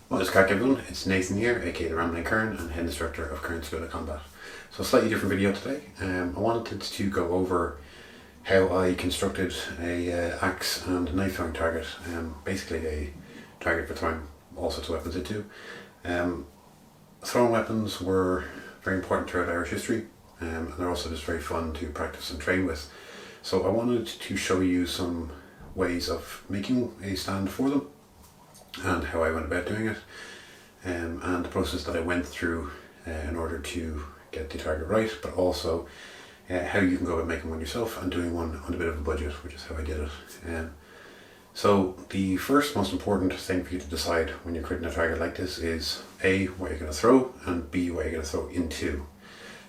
What is crack, everyone? It's Nathan here, aka the Rambling Kern, and head instructor of Kern School of Combat. So a slightly different video today. I wanted to go over how I constructed a axe and knife throwing target. Basically a target for throwing all sorts of weapons into. Throwing weapons were very important throughout Irish history, and they're also just very fun to practice and train with. So I wanted to show you some ways of making a stand for them, and how I went about doing it, and the process that I went through in order to get the target right, but also how you can go about making one yourself and doing one on a bit of a budget, which is how I did it. So the first most important thing for you to decide when you're creating a target like this is A, what you're going to throw, and B, what you're going to throw into.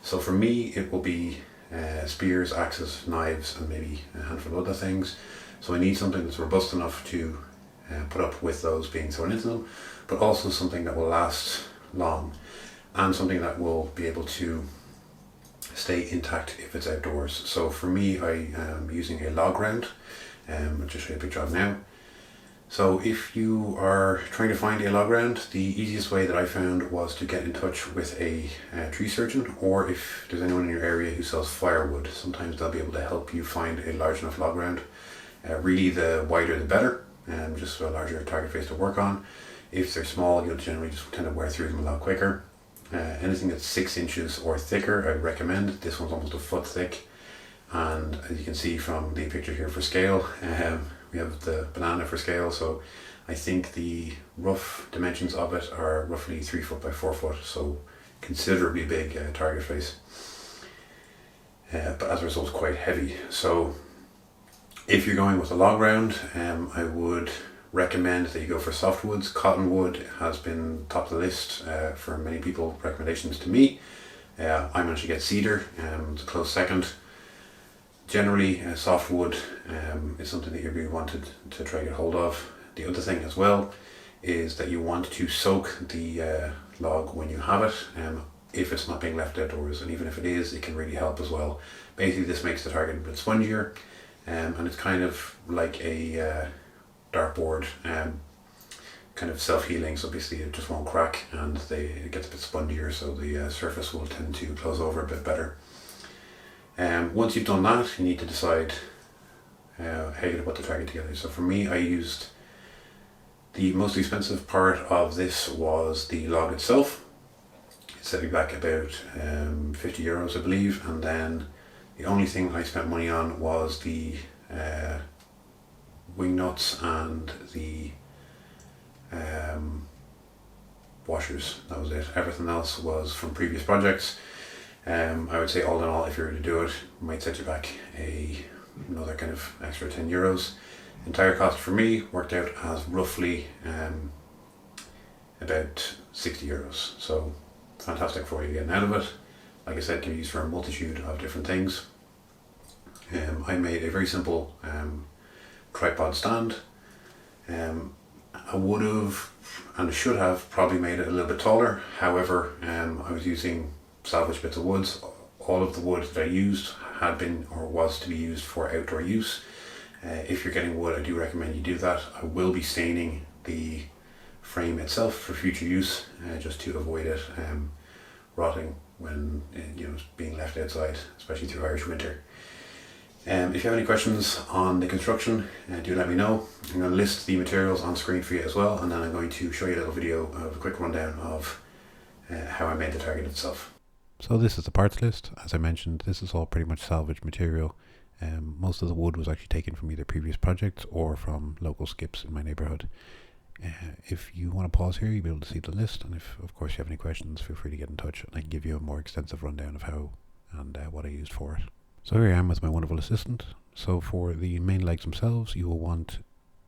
So for me, it will be spears, axes, knives, and maybe a handful of other things. So I need something that's robust enough to put up with those being thrown into them, but also something that will last long, and something that will be able to stay intact if it's outdoors. So for me, I am using a log round. I'll just show you a picture of now. So if you are trying to find a log round, the easiest way that I found was to get in touch with a tree surgeon, or if there's anyone in your area who sells firewood, sometimes they'll be able to help you find a large enough log round. Really, the wider the better, just a larger target face to work on. If they're small, you'll generally just tend to wear through them a lot quicker. Anything that's 6 inches or thicker, I'd recommend. This one's almost a foot thick, and as you can see from the picture here for scale, we have the banana for scale, so I think the rough dimensions of it are roughly 3 foot by 4 foot, so considerably big target face, but as a result quite heavy. So if you're going with a log round, I would recommend that you go for softwoods. Cottonwood has been top of the list for many people, recommendations to me. I managed to get cedar, it's a close second. Generally, softwood is something that you really wanted to try to get hold of. The other thing as well is that you want to soak the log when you have it, if it's not being left outdoors, and even if it is, it can really help as well. Basically, this makes the target a bit spongier, and it's kind of like a dartboard, kind of self-healing, so basically it just won't crack, and it gets a bit spongier, so the surface will tend to close over a bit better. Once you've done that, you need to decide how you're going to put the target together. So for me, I used the most expensive part of this was the log itself. It set me back about €50, I believe, and then the only thing I spent money on was the wing nuts and the washers. That was it. Everything else was from previous projects. I would say all in all, if you were to do it, it might set you back another kind of extra €10. Entire cost for me worked out as roughly about €60. So fantastic for you getting out of it. Like I said, can be used for a multitude of different things. I made a very simple tripod stand. I would have and should have probably made it a little bit taller. However, I was using salvaged bits of woods. All of the wood that I used had been or was to be used for outdoor use. If you're getting wood, I do recommend you do that. I will be staining the frame itself for future use, just to avoid it rotting when being left outside, especially through Irish winter. If you have any questions on the construction, do let me know. I'm going to list the materials on screen for you as well, and then I'm going to show you a little video of a quick rundown of how I made the target itself. So this is the parts list. As I mentioned, this is all pretty much salvaged material. Most of the wood was actually taken from either previous projects or from local skips in my neighbourhood. If you want to pause here, you'll be able to see the list, and if of course you have any questions, feel free to get in touch and I can give you a more extensive rundown of how and what I used for it. So here I am with my wonderful assistant. So for the main legs themselves, you will want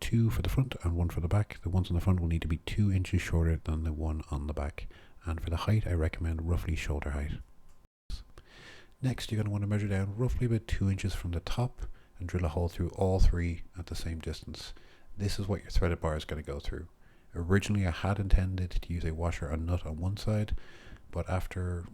2 for the front and 1 for the back. The ones on the front will need to be 2 inches shorter than the one on the back. And for the height, I recommend roughly shoulder height. Next, you're going to want to measure down roughly about 2 inches from the top and drill a hole through all 3 at the same distance. This is what your threaded bar is going to go through. Originally, I had intended to use a washer and nut on one side, but after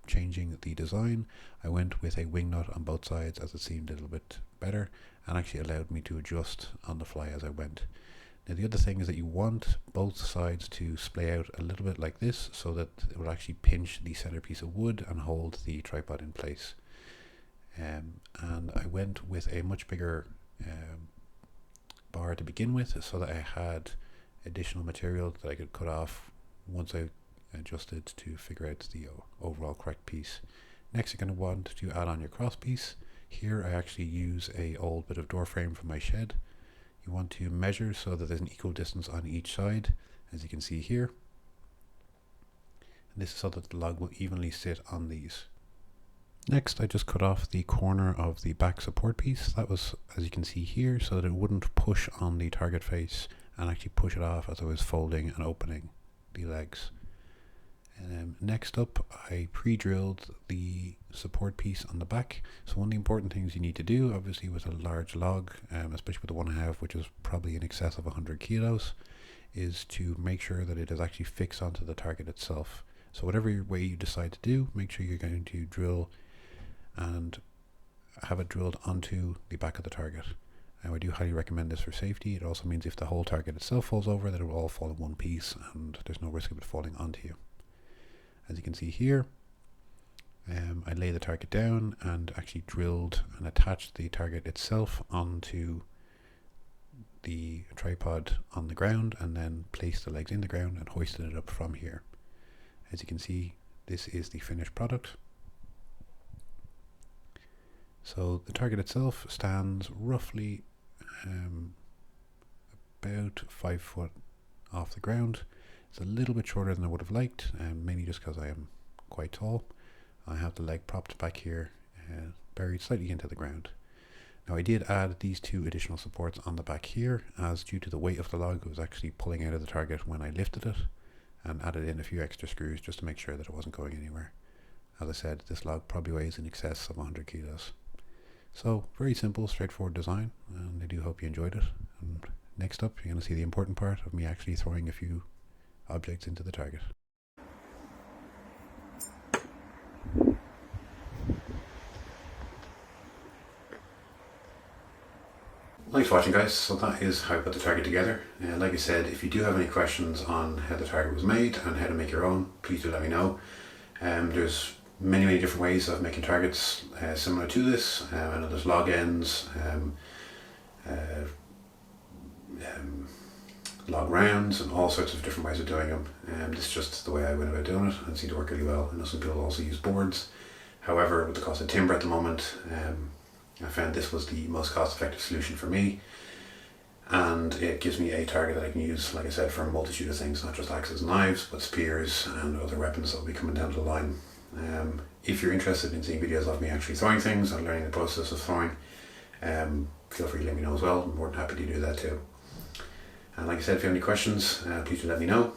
changing the design, I went with a wing nut on both sides as it seemed a little bit better and actually allowed me to adjust on the fly as I went. Now the other thing is that you want both sides to splay out a little bit like this so that it will actually pinch the center piece of wood and hold the tripod in place. And I went with a much bigger bar to begin with so that I had additional material that I could cut off once I adjusted to figure out the overall correct piece. Next you're going to want to add on your cross piece. Here I actually use a old bit of door frame from my shed. You want to measure so that there's an equal distance on each side, as you can see here. And this is so that the log will evenly sit on these. Next I just cut off the corner of the back support piece. That was, as you can see here, so that it wouldn't push on the target face and actually push it off as I was folding and opening the legs. Next up, I pre-drilled the support piece on the back. So one of the important things you need to do, obviously with a large log, especially with the 1.5, which is probably in excess of 100 kilos, is to make sure that it is actually fixed onto the target itself. So whatever way you decide to do, make sure you're going to drill and have it drilled onto the back of the target. And I do highly recommend this for safety. It also means if the whole target itself falls over, that it will all fall in one piece and there's no risk of it falling onto you. As you can see here, I lay the target down and actually drilled and attached the target itself onto the tripod on the ground, and then placed the legs in the ground and hoisted it up from here. As you can see, this is the finished product. So the target itself stands roughly about 5 foot off the ground. It's a little bit shorter than I would have liked, mainly just because I am quite tall. I have the leg propped back here, buried slightly into the ground. Now I did add these 2 additional supports on the back here, as due to the weight of the log it was actually pulling out of the target when I lifted it, and added in a few extra screws just to make sure that it wasn't going anywhere. As I said, this log probably weighs in excess of 100 kilos. So very simple, straightforward design, and I do hope you enjoyed it. And next up you're going to see the important part of me actually throwing a few objects into the target. Thanks for watching, guys. So that is how I put the target together. Like I said, if you do have any questions on how the target was made and how to make your own, please do let me know. There's many different ways of making targets similar to this. I know there's log ends, log rounds, and all sorts of different ways of doing them. This is just the way I went about doing it, and it seemed to work really well. I know some people also use boards. However, with the cost of timber at the moment, I found this was the most cost-effective solution for me, and it gives me a target that I can use, like I said, for a multitude of things, not just axes and knives, but spears and other weapons that will be coming down the line. If you're interested in seeing videos of me actually throwing things and learning the process of throwing, feel free to let me know as well. I'm more than happy to do that too. And like I said, if you have any questions, please do let me know.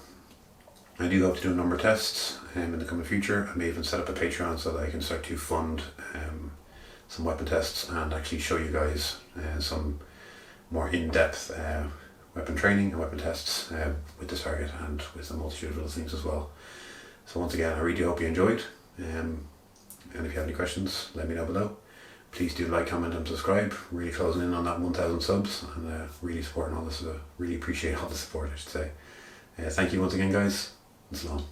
I do hope to do a number of tests in the coming future. I may even set up a Patreon so that I can start to fund some weapon tests and actually show you guys some more in-depth weapon training and weapon tests with this target and with a multitude of other things as well. So once again, I really hope you enjoyed, and if you have any questions, let me know below. Please do like, comment and subscribe. Really closing in on that 1,000 subs, and really supporting all this. Really appreciate all the support, I should say. Thank you once again, guys. And so long.